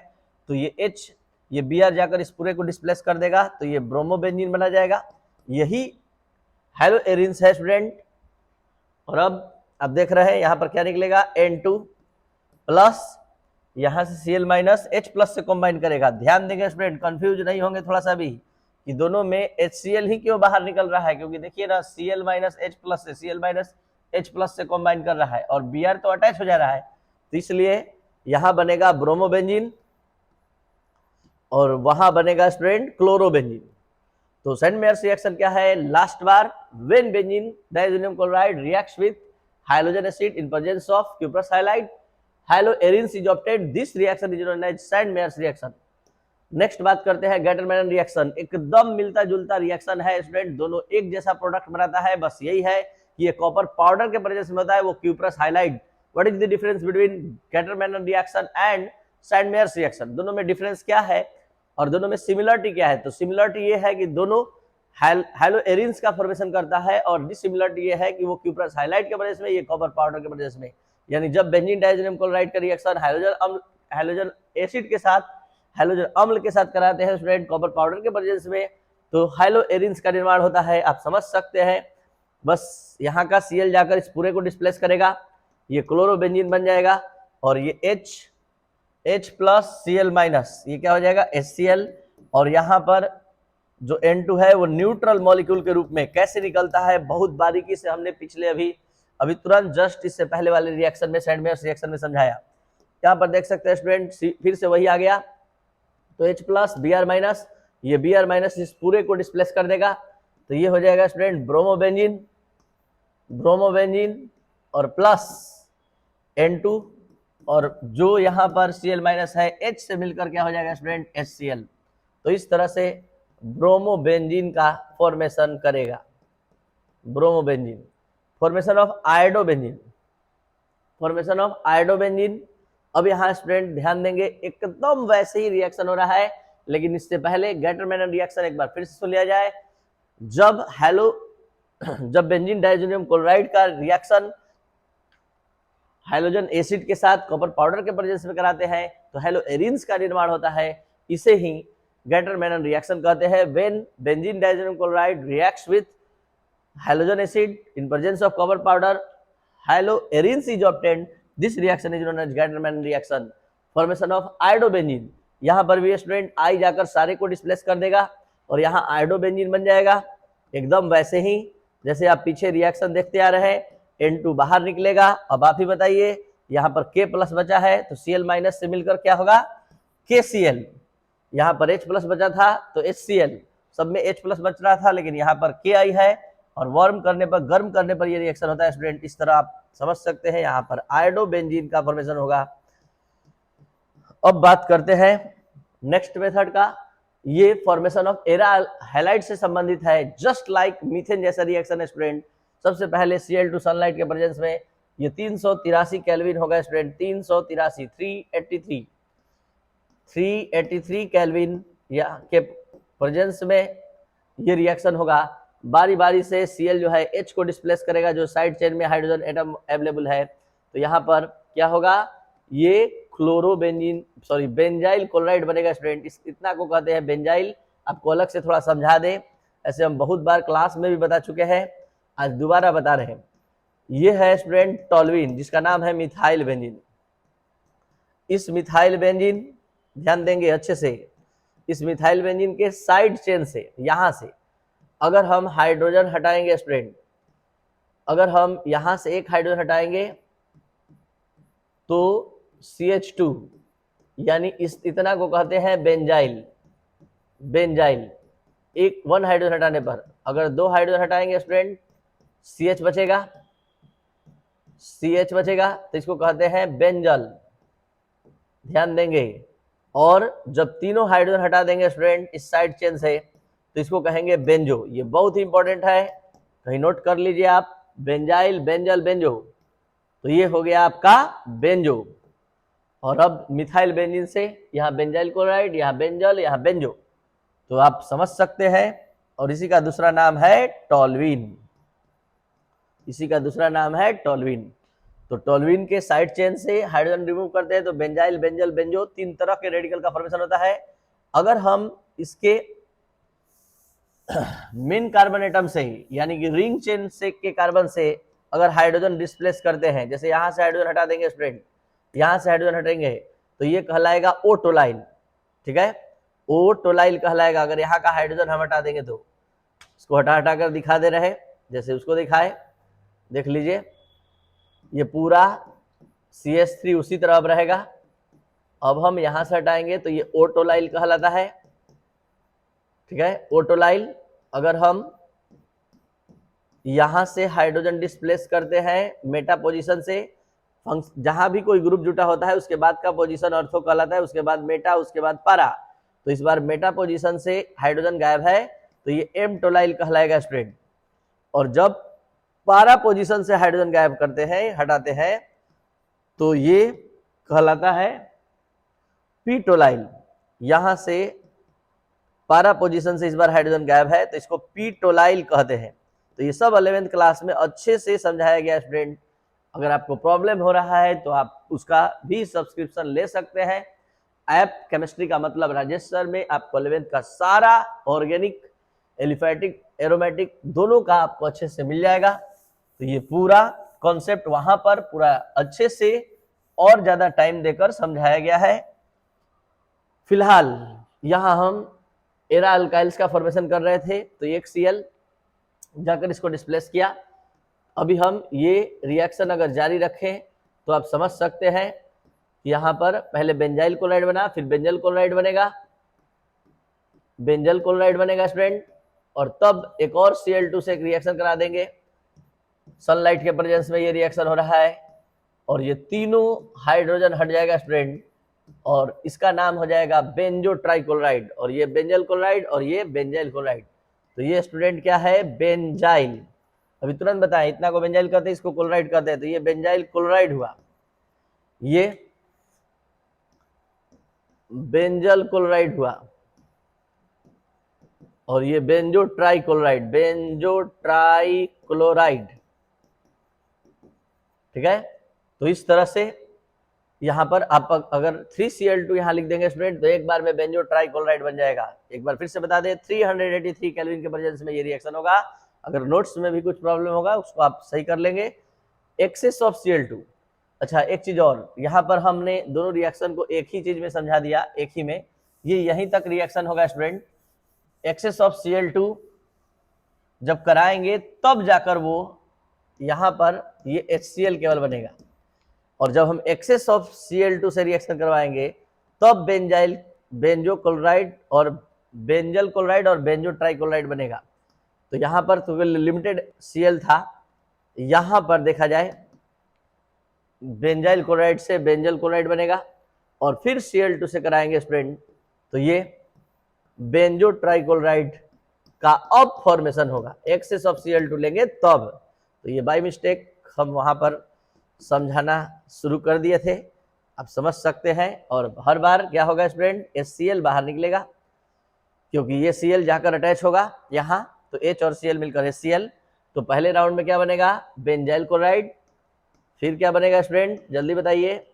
तो ये H, ये Br जाकर इस पूरे को डिस्प्लेस कर देगा तो ये ब्रोमोबेंजीन बना जाएगा। यही हेलो एरिन्स है स्टूडेंट। और अब आप देख रहे हैं यहाँ पर क्या निकलेगा, N2 प्लस, यहाँ से Cl माइनस H प्लस से कंबाइन करेगा। ध्यान देंगे स्टूडेंट, कंफ्यूज नहीं होंगे थोड़ा सा भी कि दोनों में HCl ही क्यों बाहर निकल रहा है, क्योंकि देखिए ना Cl माइनस H प्लस से Cl माइनस H प्लस से कंबाइन कर रहा है और Br तो अटैच हो जा रहा है, तो इसलिए यहाँ बनेगा ब्रोमोबेंजीन और वहां बनेगा स्टूडेंट क्लोरोबेंजीन। तो सैंड मेयर्स रिएक्शन क्या है, लास्ट बार when benzene diazonium chloride reacts with hydrogen acid in presence of cuprous halide haloarenes is obtained, this reaction is known as Sandmeyer's reaction. Next बात करते हैं Gattermann reaction. एकदम मिलता जुलता reaction है स्टूडेंट, दोनों एक जैसा प्रोडक्ट बनाता है, बस यही है कि ये कॉपर पाउडर के प्रेजेंस में होता है, वो cuprous highlight. What is the difference between Gattermann reaction and Sandmeyer's reaction, दोनों में डिफरेंस क्या है और दोनों में सिमिलरिटी क्या है। तो सिमिलरिटी ये है कि दोनों हाइलोएरिन्स का फॉर्मेशन करता है, और डिसिमिलरिटी ये है कि वो क्यूप्रस हाइलाइट के प्रेजेंस में, ये कॉपर पाउडर के प्रेजेंस में। यानी जब बेंजीन डाइजेनियम क्लोराइड का रिएक्शन हाइड्रोजन एसिड के साथ, हाइड्रोजन अम्ल के साथ कराते हैं स्टूडेंट कॉपर पाउडर के प्रेजेंस में, तो हाइलोएरिन्स का निर्माण होता है। आप समझ सकते हैं, बस यहाँ का Cl जाकर इस पूरे को डिस्प्लेस करेगा, ये क्लोरोबेंजीन बन जाएगा, और ये H प्लस Cl माइनस, ये क्या हो जाएगा HCl, और यहाँ पर जो N2 है वो न्यूट्रल मॉलिक्यूल के रूप में कैसे निकलता है, बहुत बारीकी से हमने पिछले अभी तुरंत जस्ट इससे पहले वाले रिएक्शन में, सैंडमेयर्स रिएक्शन में समझाया। यहाँ पर देख सकते हैं स्टूडेंट, फिर से वही आ गया, तो H प्लस Br माइनस, ये Br माइनस इस पूरे को डिस्प्लेस कर देगा, तो ये हो जाएगा स्टूडेंट ब्रोमोबेंजीन, ब्रोमोबेंजीन और प्लस N2, और जो यहाँ पर Cl माइनस है H से मिलकर क्या हो जाएगा स्टूडेंट HCl। तो इस तरह से ब्रोमोबेंजीन का फॉर्मेशन करेगा, bromobenzene. Formation of iodobenzene, formation of iodobenzene. अब यहाँ स्टूडेंट ध्यान देंगे, एकदम वैसे ही रिएक्शन हो रहा है, लेकिन इससे पहले गेटर-मैनन रिएक्शन एक बार फिर से सुन लिया जाए। जब बेंजीन डाइज़ोनियम क्लोराइड का रिएक्शन हाइड्रोजन एसिड के साथ कॉपर पाउडर के प्रेजेंस में कराते हैं तो हेलोएरिन्स का निर्माण होता है, इसे ही गेटर-मैनन रिएक्शन कहते हैं। When benzene diazonium chloride reacts with halogen acid in presence of copper powder, haloarenes is obtained. This reaction is known as Getter-Mann reaction. Formation of iodobenzene, यहाँ पर भी स्टूडेंट आई जाकर सारे को डिस्प्लेस कर देगा और यहाँ आयोडोबेंजीन बन जाएगा, एकदम वैसे ही जैसे आप पीछे रिएक्शन देखते आ रहे हैं। N2 बाहर निकलेगा। अब आप ही बताइए, यहाँ पर K प्लस बचा है तो Cl माइनस से मिलकर क्या होगा KCl। यहाँ पर H प्लस बचा था तो HCl, सब में H प्लस बच रहा था, लेकिन यहाँ पर Ki है और गर्म करने पर ये रिएक्शन होता है स्टूडेंट। इस तरह आप समझ सकते हैं, यहाँ पर आयोडोबेंजीन का फॉर्मेशन होगा। अब बात करते हैं नेक्स्ट मेथड का। ये फॉर्मेशन ऑफ एराइल हैलाइड से संबंधित है, जस्ट लाइक मीथेन जैसा रिएक्शन है स्टूडेंट। सबसे पहले Cl2 सनलाइट के प्रेजेंस में ये 383 केल्विन होगा स्टूडेंट, 383 383 केल्विन या के प्रेजेंस में ये रिएक्शन होगा। बारी बारी से Cl जो है H को डिस्प्लेस करेगा, जो साइड चेन में हाइड्रोजन एटम अवेलेबल है। तो यहाँ पर क्या होगा, ये बेंजाइल क्लोराइड बनेगा स्टूडेंट। इतना को कहते हैं बेंजाइल। आपको अलग से थोड़ा समझा दें, ऐसे हम बहुत बार क्लास में भी बता चुके हैं, आज दोबारा बता रहे हैं। ये है स्टूडेंट टोल्यूइन, जिसका नाम है मिथाइल बेंजीन। इस मिथाइल बेंजीन, ध्यान देंगे अच्छे से, इस मिथाइल बेंजीन के साइड चेन से, यहाँ से अगर हम हाइड्रोजन हटाएंगे स्टूडेंट, अगर हम यहां से एक हाइड्रोजन हटाएंगे तो CH2, यानी इस इतना को कहते हैं बेंजाइल। एक 1 हाइड्रोजन हटाने पर अगर 2 हाइड्रोजन हटाएंगे स्टूडेंट, CH बचेगा, तो इसको कहते हैं बेंजल। ध्यान देंगे। और जब तीनों हाइड्रोजन हटा देंगे स्टूडेंट इस साइड चेन से, तो इसको कहेंगे बेंजो। ये बहुत ही इंपॉर्टेंट है, कहीं नोट कर लीजिए आप, बेंजाइल, बेंजल, बेंजो। तो ये हो गया आपका बेंजो। और अब मिथाइल बेंजीन से यहाँ बेंजाइल क्लोराइड, यहाँ बेंजल, यहाँ बेंजो, तो आप समझ सकते हैं। और इसी का दूसरा नाम है टोल्यूइन, तो टोल्यूइन के साइड चेन से हाइड्रोजन रिमूव करते हैं तो बेंजाइल, बेंजल, बेंजो, 3 तरह के रेडिकल का फॉर्मेशन होता है। अगर हम इसके मेन कार्बन एटम से ही, यानी कि रिंग चेन से के कार्बन से अगर हाइड्रोजन डिस्प्लेस करते हैं, जैसे यहां से हाइड्रोजन हटा देंगे स्टूडेंट, यहां से हाइड्रोजन हटेंगे तो ये कहलाएगा ओ टोलाइल। ठीक है, ओ टोलाइल कहलाएगा। अगर यहाँ का हाइड्रोजन हम हटा देंगे तो इसको हटा कर दिखा दे रहे, जैसे उसको दिखाए, देख लीजिए, ये पूरा CH3 उसी तरह अब रहेगा। अब हम यहां से हटाएंगे तो ये ओ टोलाइल कहलाता है। ठीक है, ओ टोलाइल। अगर हम यहां से हाइड्रोजन डिस्प्लेस करते हैं मेटा पोजीशन से, जहां भी कोई ग्रुप जुटा होता है उसके बाद का पोजीशन ऑर्थो कहलाता है, उसके बाद मेटा, उसके बाद पारा। तो इस बार मेटा पोजीशन से हाइड्रोजन गायब है तो ये एम टोलाइल कहलाएगा स्टूडेंट। और जब पारा पोजीशन से हाइड्रोजन गायब करते हैं, हटाते हैं, तो ये कहलाता है पी टोलाइल। यहां से पारा पोजीशन से इस बार हाइड्रोजन गायब है तो इसको पी टोलाइल कहते हैं। तो ये सब 11वीं क्लास में अच्छे से समझाया गया स्टूडेंट। अगर आपको प्रॉब्लम हो रहा है तो आप उसका भी सब्सक्रिप्शन ले सकते हैं। ऐप केमिस्ट्री का मतलब राजेश सर में आपको 11वीं का सारा ऑर्गेनिक, एलिफैटिक, एरोमेटिक दोनों का आपको अच्छे से मिल जाएगा। तो ये पूरा कॉन्सेप्ट वहां पर पूरा अच्छे से और ज्यादा टाइम देकर समझाया गया है। फिलहाल यहाँ हम एरा अल्काइल्स का फॉर्मेशन कर रहे थे, तो एक Cl जाकर इसको डिस्प्लेस किया। अभी हम ये रिएक्शन अगर जारी रखें तो आप समझ सकते हैं कि यहाँ पर पहले बेंजाइल क्लोराइड बना, फिर बेंजल क्लोराइड बनेगा, बेंजल क्लोराइड बनेगा स्टूडेंट, और तब एक और Cl2 से एक रिएक्शन करा देंगे। सनलाइट के प्रेजेंस में ये रिएक्शन हो रहा है और ये तीनों हाइड्रोजन हट जाएगा स्टूडेंट, और इसका नाम हो जाएगा बेंजो ट्राइक्लोराइड, और ये बेंजल क्लोराइड और ये बेंजाइल क्लोराइड। तो ये स्टूडेंट क्या है? बेंजाइल। अभी तुरंत बताएं, इतना को बेंजाइल कहते हैं, इसको क्लोराइड कहते हैं, तो ये बेंजाइल क्लोराइड हुआ, ये बेंजल क्लोराइड हुआ, और ये बेंजो ट्राइक्लोराइड, बेंजो ट्राइक्लोराइड। ठीक है, तो इस तरह से यहां पर आप अगर 3Cl2 यहां लिख देंगे स्टूडेंट, तो एक बार में बेंजो ट्राइक्लोराइड बन जाएगा। एक बार फिर से बता दें, 383 केल्विन के प्रेजेंस में ये रिएक्शन होगा। अगर नोट्स में भी कुछ प्रॉब्लम होगा उसको आप सही कर लेंगे। Excess of Cl2। अच्छा, एक चीज और, यहाँ पर हमने दोनों रिएक्शन को एक ही चीज में समझा दिया, एक ही में, ये यहीं तक रिएक्शन होगा स्टूडेंट। एक्सेस ऑफ Cl2 जब कराएंगे तब जाकर वो यहाँ पर ये HCl केवल बनेगा, और जब हम एक्सेस ऑफ Cl2 से रिएक्शन करवाएंगे तब बेंजाइल, बेंजो क्लोराइड और बेंजल क्लोराइड और बेंजो ट्राइक्लोराइड बनेगा। तो यहाँ पर तो लिमिटेड Cl था, यहाँ पर देखा जाए बेंजाइल क्लोराइड से बेंजल क्लोराइड बनेगा, और फिर Cl2 से कराएंगे स्टूडेंट, तो ये बेंजो ट्राइक्लोराइड का अब फॉर्मेशन होगा। एक्सेस ऑफ Cl2 लेंगे तब। तो ये बाय मिस्टेक हम वहां पर समझाना शुरू कर दिए थे, आप समझ सकते हैं। और हर बार क्या होगा स्टूडेंट? HCl बाहर निकलेगा, क्योंकि ये Cl जाकर अटैच होगा यहाँ, तो H और Cl मिलकर HCl। तो पहले राउंड में क्या बनेगा? Benzyl chloride. फिर क्या बनेगा स्टूडेंट? जल्दी बताइए।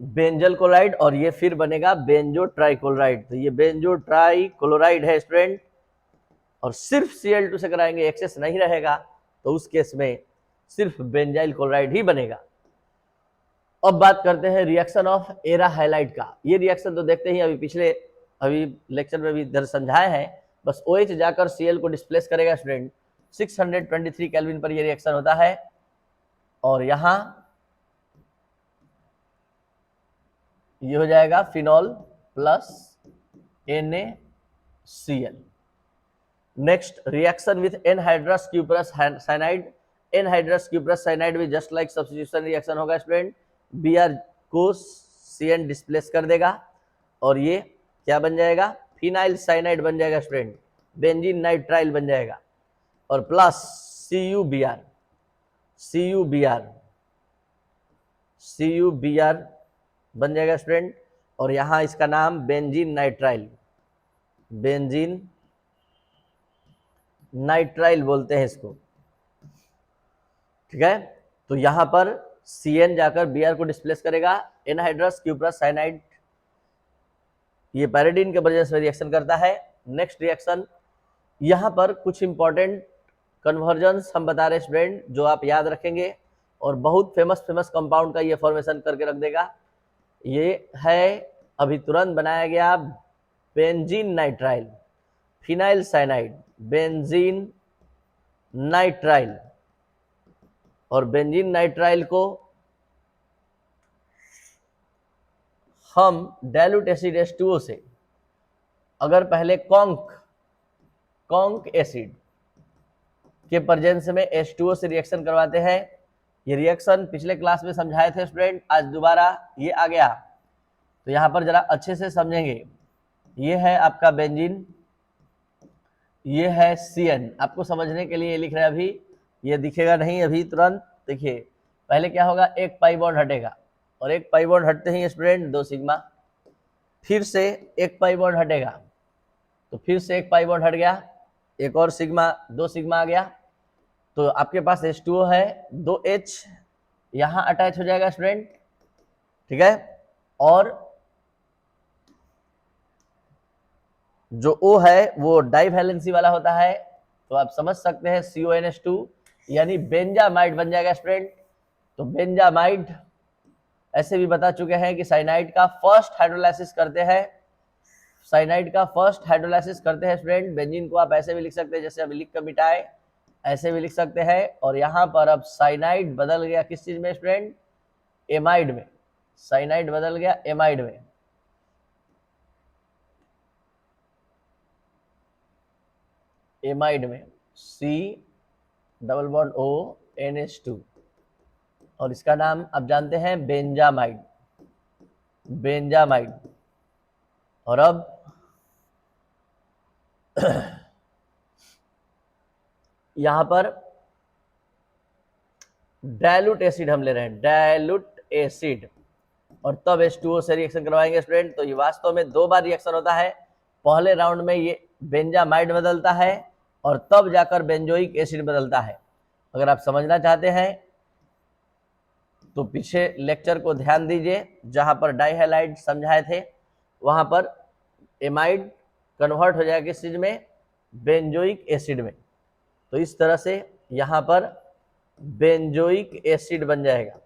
बेंजल क्लोराइड, और ये फिर बनेगा बेंजो ट्राइक्लोराइड। तो ये बेंजो ट्राइक्लोराइड है स्टूडेंट, और सिर्फ Cl2 से कराएंगे, एक्सेस नहीं रहेगा, तो उस केस में सिर्फ बेंजाइल क्लोराइड ही बनेगा। अब बात करते हैं रिएक्शन ऑफ एरा हैलाइड का। ये रिएक्शन तो देखते ही अभी लेक्चर में भी इधर समझाए हैं। बस OH जाकर Cl को डिस्प्लेस करेगा स्टूडेंट। 623 केल्विन पर ये रिएक्शन होता है, और यहां ये हो जाएगा phenol plus NaCl। Next, reaction with anhydrous cuprous cyanide. Anhydrous cuprous cyanide भी जस्ट लाइक सब्स्टिट्यूशन रिएक्शन होगा स्टूडेंट। Br को Cn डिस्प्लेस कर देगा, और ये क्या बन जाएगा? फिनाइल साइनाइड बन जाएगा स्टूडेंट, बेंजीन नाइट्राइल बन जाएगा, और प्लस CuBr, CuBr बन जाएगा स्टूडेंट, और यहां इसका नाम बेंजीन नाइट्राइल, बेंजीन नाइट्राइल बोलते हैं इसको। ठीक है, तो यहां पर Cn जाकर Br को डिस्प्लेस करेगा। एनहाइड्रस क्यूप्रस साइनाइड ये पैराडीन के प्रेजेंस में रिएक्शन करता है। नेक्स्ट रिएक्शन, यहां पर कुछ इंपॉर्टेंट कन्वर्जन्स हम बता रहे स्टूडेंट, जो आप याद रखेंगे, और बहुत फेमस कंपाउंड का ये फॉर्मेशन करके रख देगा। ये है अभी तुरंत बनाया गया benzene nitrile, phenyl cyanide, benzene nitrile, और बेंजीन नाइट्राइल को हम डाइल्यूट एसिड H2O से, अगर पहले कॉन्क एसिड के प्रेजेंस में H2O से रिएक्शन करवाते हैं। ये रिएक्शन पिछले क्लास में समझाए थे स्टूडेंट, आज दोबारा ये आ गया, तो यहां पर जरा अच्छे से समझेंगे। ये है आपका बेंजीन, ये है Cn। आपको समझने के लिए लिख रहे हैं, अभी ये दिखेगा नहीं अभी तुरंत। देखिए पहले क्या होगा, एक पाई बॉन्ड हटेगा, और एक पाई बॉन्ड हटते ही स्टूडेंट 2 सिग्मा, फिर से एक पाई बॉन्ड हटेगा, तो फिर से एक पाई बॉन्ड हट गया, एक और सिग्मा, 2 सिग्मा आ गया, तो आपके पास H2O है, 2H यहां अटैच हो जाएगा स्टूडेंट। ठीक है, और जो O है वो डाई वैलेंसी वाला होता है, तो आप समझ सकते हैं CONH2 यानी बेंजामाइड बन जाएगा स्टूडेंट। तो बेंजामाइड ऐसे भी बता चुके हैं कि साइनाइड का फर्स्ट हाइड्रोलाइसिस करते हैं साइनाइड का फर्स्ट हाइड्रोलाइसिस करते हैं स्टूडेंट। बेंजीन को आप ऐसे भी लिख सकते हैं, जैसे अभी लिख कर मिटाए, ऐसे भी लिख सकते हैं। और यहाँ पर अब साइनाइड बदल गया किस चीज में स्टूडेंट? एमाइड में। साइनाइड बदल गया एमाइड में। एमाइड में C+O NH2, और इसका नाम आप जानते हैं बेंजामाइड। बेंजामाइड। और अब यहां पर डाइल्यूट एसिड हम ले रहे हैं, डाइल्यूट एसिड, और तब H2O से रिएक्शन करवाएंगे स्टूडेंट। तो ये वास्तव में 2 बार रिएक्शन होता है। पहले राउंड में ये बेंजामाइड बदलता है और तब जाकर बेंजोइक एसिड बदलता है। अगर आप समझना चाहते हैं तो पीछे लेक्चर को ध्यान दीजिए, जहां पर डाइहैलाइड समझाए थे, वहां पर एमाइड कन्वर्ट हो जाएगा किस चीज में? बेंजोइक एसिड में। तो इस तरह से यहां पर बेंजोइक एसिड बन जाएगा।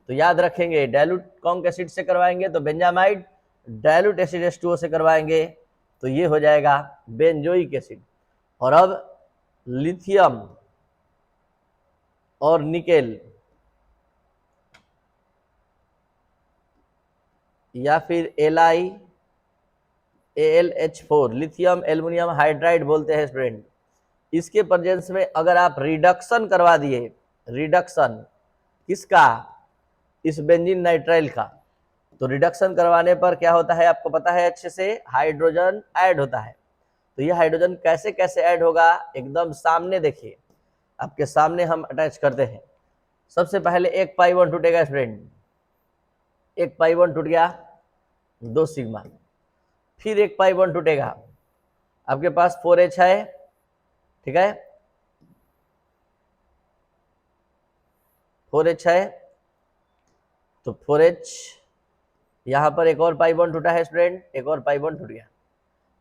तो याद रखेंगे, डाइल्यूट कौन एसिड से करवाएंगे तो बेंजामाइड, डाइल्यूट एसिड H2O से करवाएंगे तो ये हो जाएगा बेंजोइक एसिड। और अब लिथियम और निकेल या फिर LiAlH4, लिथियम एल्युमिनियम हाइड्राइड बोलते हैं स्टूडेंट। इसके प्रेजेंस में अगर आप रिडक्शन करवा दिए, रिडक्शन किसका? इस बेंजीन नाइट्राइल का, तो रिडक्शन करवाने पर क्या होता है आपको पता है अच्छे से? हाइड्रोजन ऐड होता है। तो ये हाइड्रोजन कैसे कैसे ऐड होगा, एकदम सामने देखिए, आपके सामने हम अटैच करते हैं। सबसे पहले एक पाई बॉन्ड टूटेगा स्टूडेंट, एक पाई बॉन्ड टूट गया, 2 सिग्मा। फिर एक पाई बॉन्ड टूटेगा, आपके पास 4H है, ठीक है, 4H है, तो 4H, यहां पर एक और पाई बॉन्ड टूटा है स्टूडेंट, एक और पाई बॉन्ड टूट गया,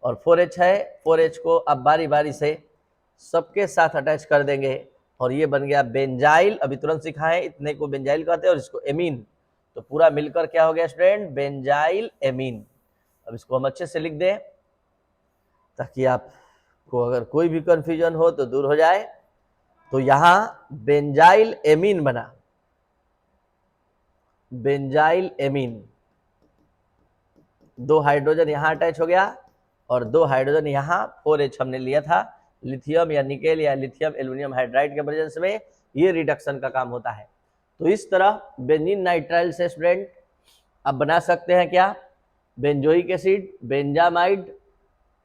और 4H है। 4H को अब बारी बारी से सबके साथ अटैच कर देंगे और ये बन गया बेंजाइल। अभी तुरंत सिखाएं, इतने को बेंजाइल कहते हैं और इसको एमीन। तो पूरा मिलकर क्या हो गया स्टूडेंट? Benzyl amine. अब इसको हम अच्छे से लिख दें ताकि आपको अगर कोई भी कंफ्यूजन हो तो दूर हो जाए। तो यहां बेंजाइल एमीन बना, बेंजाइल एमीन। 2 हाइड्रोजन यहां अटैच हो गया और 2 हाइड्रोजन यहां, 4H हमने लिया था लिथियम या निकेल या लिथियम एल्युमिनियम हाइड्राइड के प्रेजेंस में, ये रिडक्शन का काम होता है। तो इस तरह बेंजीन नाइट्राइल से स्टूडेंट आप बना सकते हैं क्या? बेंजोइक एसिड, बेंजामाइड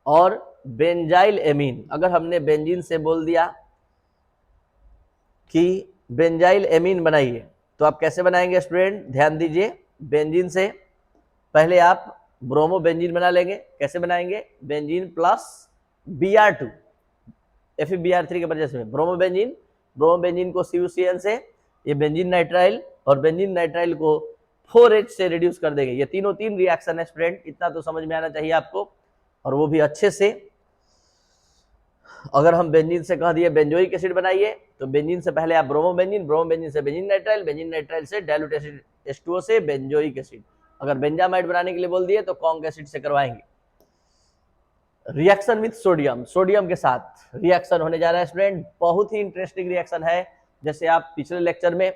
और बेंजाइल एमीन। अगर हमने बेंजीन से बोल दिया कि बेंजाइल एमीन बनाइए, तो आप कैसे बनाएंगे स्टूडेंट? ध्यान दीजिए, बेंजीन से पहले आप ब्रोमो बेंजीन बना लेंगे। कैसे बनाएंगे? बेंजीन प्लस Br2 FeBr3 के वजह से ब्रोमो बेंजीन, ब्रोमो बेंजीन को CuCN से, ये बेंजीन नाइट्राइल, और बेंजीन नाइट्राइल को 4H से रिड्यूस कर देंगे। ये तीनों 3 रिएक्शन है स्टूडेंट, इतना तो समझ में आना चाहिए आपको, और वो भी अच्छे से। अगर हम बेंजीन से कह दिए बेंजोइक एसिड बनाइए, तो बेंजीन से पहले आप ब्रोमो बेंजीन, ब्रोमो बेंजीन से बेंजीन नाइट्राइल, बेंजीन नाइट्राइल से डाइल्यूट एसिड H2O से बेंजोइक एसिड। अगर बेंजामाइड बनाने के लिए बोल दिए तो कॉन्क एसिड से करवाएंगे। रिएक्शन विथ सोडियम, सोडियम के साथ रिएक्शन होने जा रहा है स्टूडेंट, बहुत ही इंटरेस्टिंग रिएक्शन है। जैसे आप पिछले लेक्चर में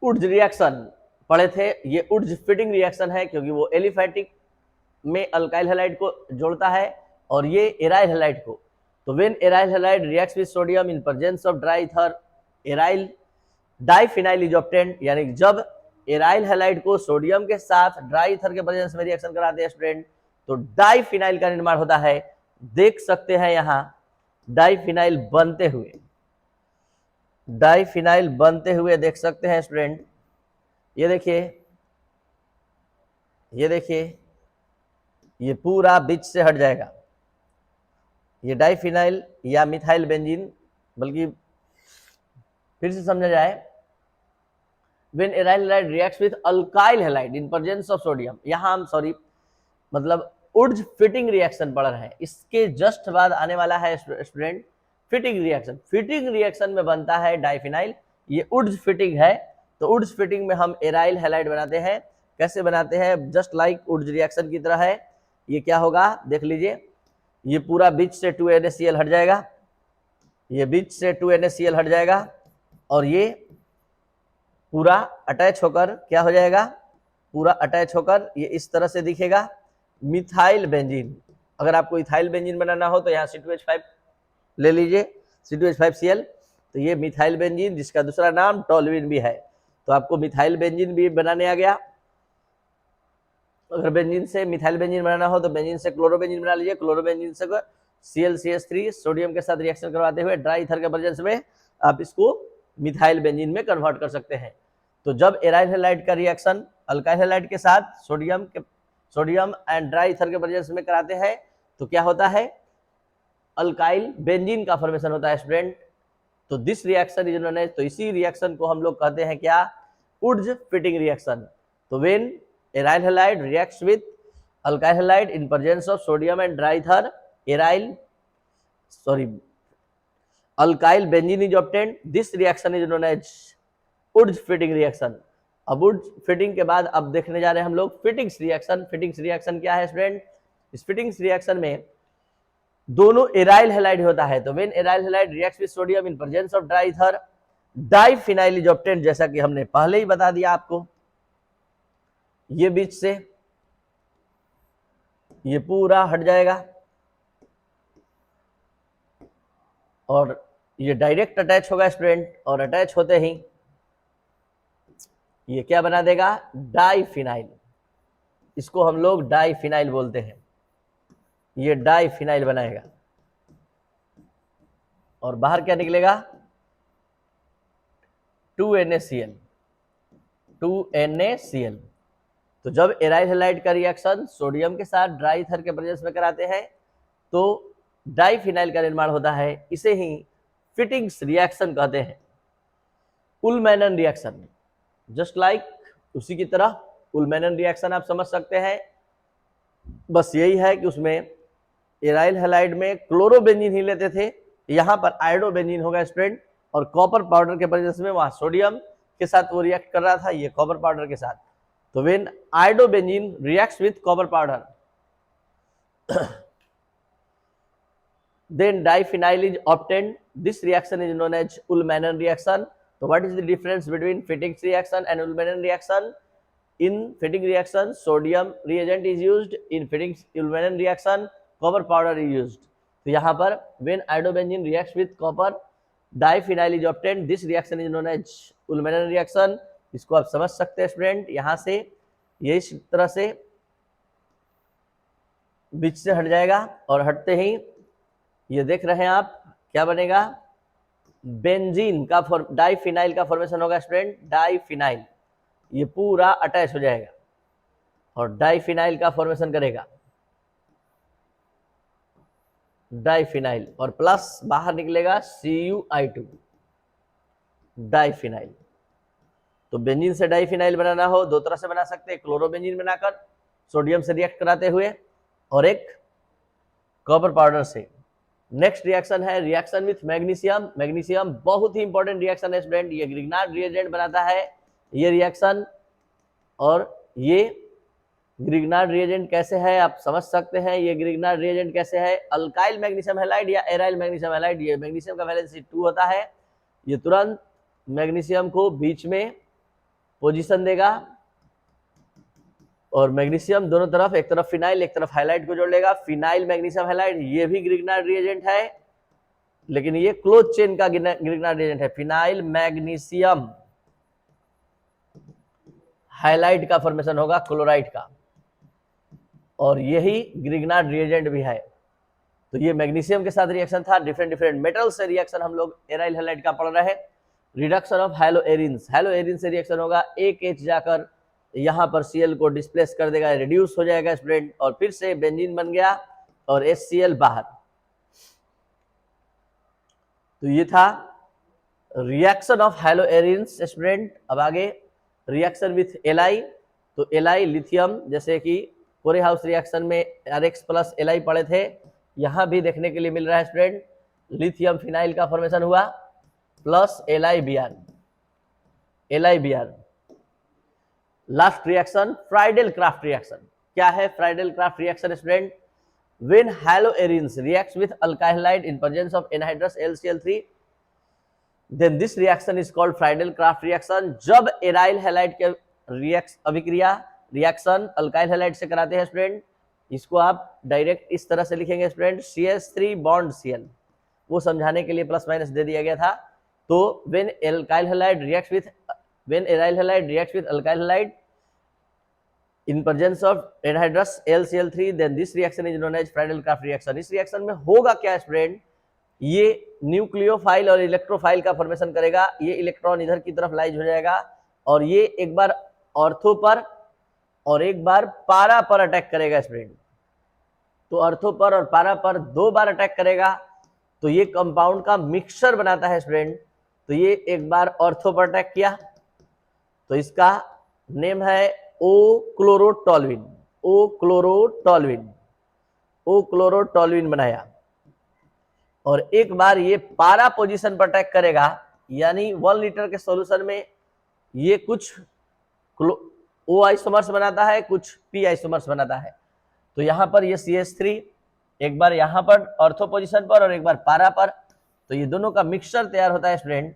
उड्ज रिएक्शन पढ़े थे, ये उड्ज फिटिंग रिएक्शन है, क्योंकि वो एलिफैटिक में अल्काइल हैलाइड को जोड़ता है और ये एराइल हैलाइड को। तो when aryl halide reacts with sodium in presence of dry ether, aryl diphenyl is obtained, यानी जब एराइल हैलाइड को सोडियम के साथ ड्राई ईथर के प्रेजेंस में रिएक्शन कराते हैं स्टूडेंट, तो डाइफिनाइल का निर्माण होता है। देख सकते हैं यहां डाइफिनाइल बनते हुए, डाइफिनाइल बनते हुए देख सकते हैं स्टूडेंट। ये देखिए, ये देखिए, ये पूरा बीच से हट जाएगा। ये डाइफिनाइल या मिथाइल बेंजीन, बल्कि फिर से समझा जाए, when aryl halide reacts with alkyl halide in presence of sodium, यहां हम मतलब उड्ज फिटिंग रिएक्शन पढ़ रहे हैं, इसके जस्ट बाद आने वाला है student fitting reaction. Fitting reaction में बनता है डाइफिनाइल, ये उड्ज फिटिंग है। तो उड्ज फिटिंग में हम एराइल हैलाइड बनाते हैं, कैसे बनाते हैं, जस्ट लाइक वुड्स रिएक्शन की तरह है। ये क्या होगा देख लीजिए, ये पूरा बीच से 2NaCl हट जाएगा, ये बीच से 2NaCl हट जाएगा और ये पूरा अटैच होकर क्या हो जाएगा, पूरा अटैच होकर ये इस तरह से दिखेगा मिथाइल बेंजीन। अगर आपको इथाइल बेंजीन बनाना हो तो यहाँ C2H5 ले लीजिए, C2H5Cl, तो ये मिथाइल बेंजीन जिसका दूसरा नाम टोल्यूइन भी है, तो आपको मिथाइल बेंजीन भी बनाने आ गया। अगर बेंजीन से मिथाइल बेंजीन बनाना हो तो बेंजीन से क्लोरोबेंजीन बना लीजिए, क्लोरोबेंजीन से ClCH3 सोडियम के साथ रिएक्शन करवाते हुए ड्राई ईथर के प्रेजेंस में आप इसको मिथाइल बेंजीन में कन्वर्ट कर सकते हैं। तो जब एराइल हैलाइड का रिएक्शन अल्काइल हैलाइड के साथ सोडियम एंड ड्राई ईथर के प्रेजेंस में कराते हैं तो क्या होता है, अल्काइल बेंजीन का फॉर्मेशन होता है स्टूडेंट। तो this reaction is known as, तो इसी रिएक्शन को हम लोग कहते हैं क्या, वुड्स फिटिंग रिएक्शन। तो when aryl halide reacts with alkyl halide in presence of sodium and dry ether, alkyl benzene is obtained, this reaction is known as Wurtz Fittig reaction. अब वुड्स फिटिंग के बाद अब देखने जा रहे हैं हम लोग फिटिंग्स रिएक्शन। फिटिंग्स रिएक्शन क्या है स्टूडेंट, इस फिटिंग्स रिएक्शन में दोनों एराइल हैलाइड होता है। तो when aryl halide reacts with sodium in presence of dry ether, diphenyl is obtained, जैसा कि हमने पहले ही बता दिया आपको। ये बीच से ये पूरा हट जाएगा और ये डायरेक्ट अटैच होगा स्टूडेंट, और अटैच होते ही ये क्या बना देगा, डाइफिनाइल। इसको हम लोग डाइफिनाइल बोलते हैं, ये डाइफिनाइल बनाएगा और बाहर क्या निकलेगा, 2NaCl। तो जब एराइल हैलाइड का रिएक्शन सोडियम के साथ ड्राई ईथर के प्रेजेंस में कराते हैं तो डाइफिनाइल का निर्माण होता है, इसे ही फिटिंग्स रिएक्शन कहते हैं। उलमैनन रिएक्शन, जस्ट लाइक उसी की तरह उलमैनन रिएक्शन आप समझ सकते हैं, बस यही है कि उसमें एराइल हैलाइड में क्लोरोबेंजीन ही लेते थे, यहाँ पर आयोडोबेंजीन होगा स्टूडेंट, और कॉपर पाउडर के प्रेजेंस में वहां सोडियम के साथ वो रिएक्ट कर रहा था, ये कॉपर पाउडर के साथ। तो when iodobenzene reacts with copper powder then diphenyl is obtained, this reaction is known as Ullmann reaction. So what is the difference between Fittings reaction and Ullmann reaction? In Fitting reaction sodium reagent is used, in Fittings Ullmann reaction copper powder is used. तो यहाँ पर when iodobenzene reacts with copper diphenyl is obtained, this reaction is known as Ullmann reaction. इसको आप समझ सकते हैं student, यहाँ से ये इस तरह से बीच से हट जाएगा और हटते ही ये देख रहे हैं आप क्या बनेगा, बेंजीन का डाइफिनाइल का फॉर्मेशन होगा स्टूडेंट, डाइफिनाइल। ये पूरा अटैच हो जाएगा और डाइफिनाइल का फॉर्मेशन करेगा, डाइफिनाइल, और प्लस बाहर निकलेगा CuI2, डाइफिनाइल। तो बेंजीन से डाइफिनाइल बनाना हो दो तरह से बना सकते हैं, क्लोरोबेंजीन बनाकर सोडियम से रिएक्ट कराते हुए, और एक कॉपर पाउडर से। नेक्स्ट रिएक्शन है रिएक्शन विथ मैग्नीशियम। मैग्नीशियम बहुत ही इंपॉर्टेंट रिएक्शन है स्टूडेंट, ये ग्रिग्नार्ड रिएजेंट बनाता है ये रिएक्शन। और ये ग्रिग्नार्ड रिएजेंट कैसे है आप समझ सकते हैं, ये ग्रिग्नार्ड रिएजेंट कैसे है, अल्काइल मैग्नीशियम हैलाइड या एराइल मैग्नीशियम हैलाइड, ये मैग्नीशियम का वैलेंसी 2 होता है, ये तुरंत मैग्नीशियम को बीच में पोजीशन देगा और मैग्नीशियम दोनों तरफ, एक तरफ फिनाइल एक तरफ हाइलाइट को जोड़ लेगा, फिनाइल मैग्नीशियम हाइलाइट। ये भी ग्रिग्नार्ड रिएजेंट है लेकिन ये क्लोज चेन का ग्रिग्नार्ड रिएजेंट है, फिनाइल मैग्नीशियम हाइलाइट का फॉर्मेशन होगा क्लोराइड का, और यही ग्रिग्नार्ड रिएजेंट भी है। तो ये मैग्नीशियम के साथ रिएक्शन था, डिफरेंट मेटल से रिएक्शन हम लोग एराइल हैलाइड का पढ़ रहे हैं। रिडक्शन ऑफ हैलोएरिन्स, हैलोएरिन से रिएक्शन होगा, एक H जाकर यहाँ पर Cl को डिस्प्लेस कर देगा, रिड्यूस हो जाएगा स्टूडेंट, और फिर से बेंजीन बन गया और HCl बाहर। तो ये था रिएक्शन ऑफ हैलोएरिन्स स्टूडेंट। अब आगे रिएक्शन विथ Li, तो Li लिथियम, जैसे कि कोरे हाउस रिएक्शन में Rx प्लस Li पढ़े थे, यहाँ भी देखने के लिए मिल रहा है स्टूडेंट, लिथियम फिनाइल का फॉर्मेशन हुआ plus LiBr। Last reaction Friedl craft reaction. क्या है Friedl craft reaction student? When haloarenes reacts with alkyl halide in presence of anhydrous LCl3, then this reaction is called Friedel-Crafts reaction। जब aryl halide के अभिक्रिया reaction alkyl halide से कराते हैं student, इसको आप डायरेक्ट इस तरह से लिखेंगे स्टूडेंट, CH3 बॉन्ड Cl, वो समझाने के लिए प्लस माइनस दे दिया गया था। तो when alkyl halide reacts with when aryl halide reacts with alkyl halide in presence of anhydrous LCl3, then this reaction is known as Friedel-Crafts reaction। इस reaction में होगा क्या स्टूडेंट? ये न्यूक्लियोफाइल और इलेक्ट्रोफाइल का फॉर्मेशन करेगा। ये इलेक्ट्रॉन इधर की तरफ लाइज हो जाएगा और ये एक बार ऑर्थो पर और एक बार पारा पर अटैक करेगा स्टूडेंट। तो ऑर्थो पर और पारा पर 2 बार अटैक करेगा, तो ये कंपाउंड का मिक्सचर बनाता है स्टूडेंट। तो ये एक बार ऑर्थो पर अटैक किया, तो इसका नेम है ओ क्लोरोटोल्विन। ओ क्लोरोटोल्विन बनाया। और एक बार ये पारा पोजीशन पर अटैक करेगा, यानी 1 लीटर के सॉल्यूशन में ये कुछ O आइसोमर्स बनाता है, कुछ P आइसोमर्स बनाता है। तो यहाँ पर ये CH3 एक बार यहाँ पर ऑर्थो पोजीशन पर और एक बार पारा पर, तो ये दोनों का मिक्सचर तैयार होता है स्टूडेंट।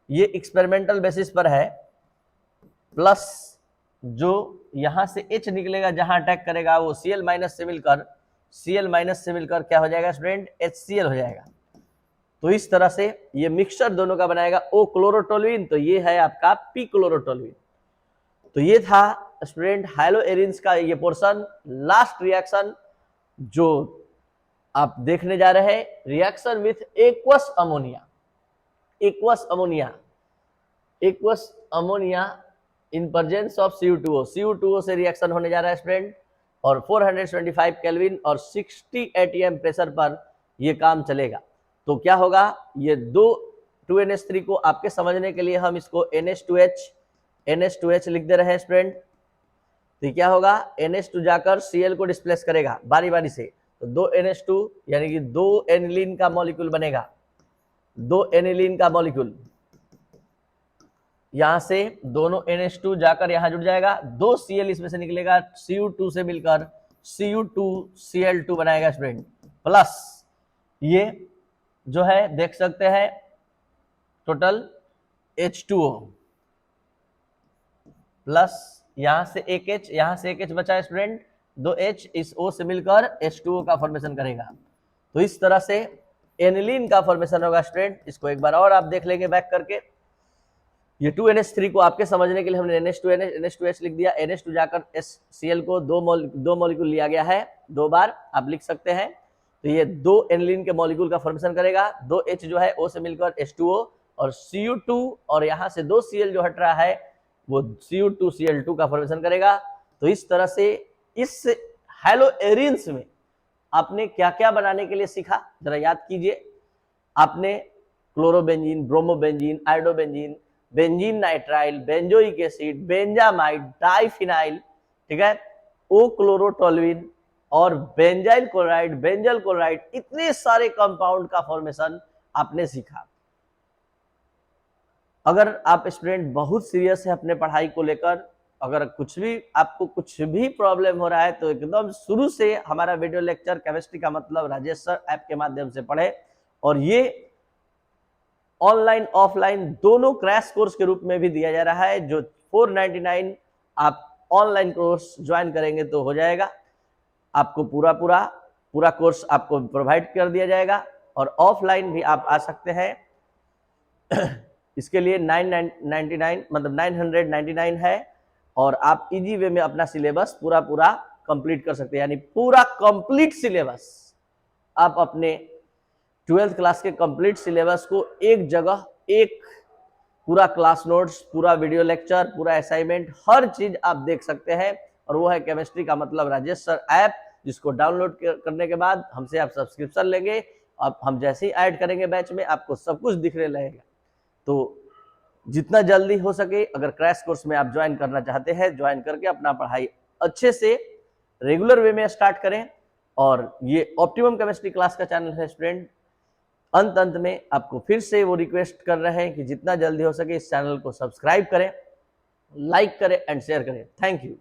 ये एक्सपेरिमेंटल बेसिस पर है। प्लस जो यहाँ से H निकलेगा, जहां अटैक करेगा वो Cl माइनस से मिलकर क्या हो जाएगा स्टूडेंट? HCl हो जाएगा। तो इस तरह से ये मिक्सचर दोनों का बनाएगा O क्लोरोटोल्विन, तो ये है आपका P क्लोरोटोल्विन। तो ये था स्टूडेंट हाइलोएरिन्स का ये पोर्शन। लास्ट रिएक्शन जो आप देखने जा रहे हैं, reaction with aqueous ammonia in presence of CO2O से रिएक्शन होने जा रहा है स्टूडेंट। और 425 केल्विन और 60 ATM प्रेशर पर ये काम चलेगा। तो क्या होगा, ये 2NH3 को आपके समझने के लिए हम इसको NH2H लिख दे रहे हैं स्टूडेंट। तो क्या होगा, NH2 जाकर Cl को डिस्प्लेस करेगा बारी बारी से। तो 2NH2 यानी कि 2 एनिलीन का मॉलिक्यूल बनेगा। 2 एनिलीन का मॉलिक्यूल यहां से दोनों NH2 जाकर यहां जुड़ जाएगा। 2 Cl इसमें से निकलेगा, Cu2 से मिलकर Cu2Cl2 बनाएगा स्टूडेंट। प्लस ये जो है देख सकते हैं टोटल H2O प्लस यहां से एक H बचा है स्टूडेंट। 2H इस O से मिलकर H2O का फॉर्मेशन करेगा। तो इस तरह से एनिलीन का फॉर्मेशन होगा स्टूडेंट। इसको एक बार और आप देख लेंगे बैक करके। ये 2NH3 को आपके समझने के लिए हमने NH2H लिख दिया। NH2 जाकर Cl को दो मॉलिक्यूल लिया गया है, 2 बार आप लिख सकते हैं। तो ये 2 एनिलीन के मॉलिक्यूल का फॉर्मेशन करेगा। 2H जो है O से मिलकर H2O और Cu2 और यहाँ से 2 Cl जो हट रहा है वो Cu2Cl2 का फॉर्मेशन करेगा। तो इस तरह से इस हाइलोएरिन्स में आपने क्या क्या बनाने के लिए सीखा, जरा याद कीजिए। आपने chlorobenzene, bromobenzene, iodobenzene, benzene nitrile, benzoic acid, benzamide, diphenyl, ठीक है, ओ क्लोरोटोल्विन और बेंजाइल क्लोराइड, बेंजल क्लोराइड, इतने सारे कंपाउंड का फॉर्मेशन आपने सीखा। अगर आप स्टूडेंट बहुत सीरियस है अपने पढ़ाई को लेकर, अगर आपको कुछ भी प्रॉब्लम हो रहा है, तो एकदम शुरू से हमारा वीडियो लेक्चर केमिस्ट्री का मतलब राजेश सर ऐप के माध्यम से पढ़े। और ये ऑनलाइन ऑफलाइन दोनों क्रैश कोर्स के रूप में भी दिया जा रहा है। जो 499 आप ऑनलाइन कोर्स ज्वाइन करेंगे तो हो जाएगा, आपको पूरा कोर्स आपको प्रोवाइड कर दिया जाएगा। और ऑफलाइन भी आप आ सकते हैं। इसके लिए 999 है और आप इजी वे में अपना सिलेबस पूरा कंप्लीट कर सकते हैं। यानी पूरा कंप्लीट सिलेबस आप अपने 12th क्लास के कंप्लीट सिलेबस को एक जगह, एक पूरा क्लास नोट्स, पूरा वीडियो लेक्चर, पूरा असाइनमेंट, हर चीज आप देख सकते हैं। और वो है केमिस्ट्री का मतलब राजेश सर ऐप, जिसको डाउनलोड करने के बाद हमसे आप सब्सक्रिप्शन लेंगे। अब हम जैसे ही ऐड करेंगे बैच में, आपको सब कुछ दिखने लगेगा। तो जितना जल्दी हो सके, अगर क्रैश कोर्स में आप ज्वाइन करना चाहते हैं, ज्वाइन करके अपना पढ़ाई अच्छे से रेगुलर वे में स्टार्ट करें। और ये ऑप्टिमम केमिस्ट्री क्लास का चैनल है स्टूडेंट। अंत में आपको फिर से वो रिक्वेस्ट कर रहे हैं कि जितना जल्दी हो सके इस चैनल को सब्सक्राइब करें लाइक करें एंड शेयर करें। Thank you.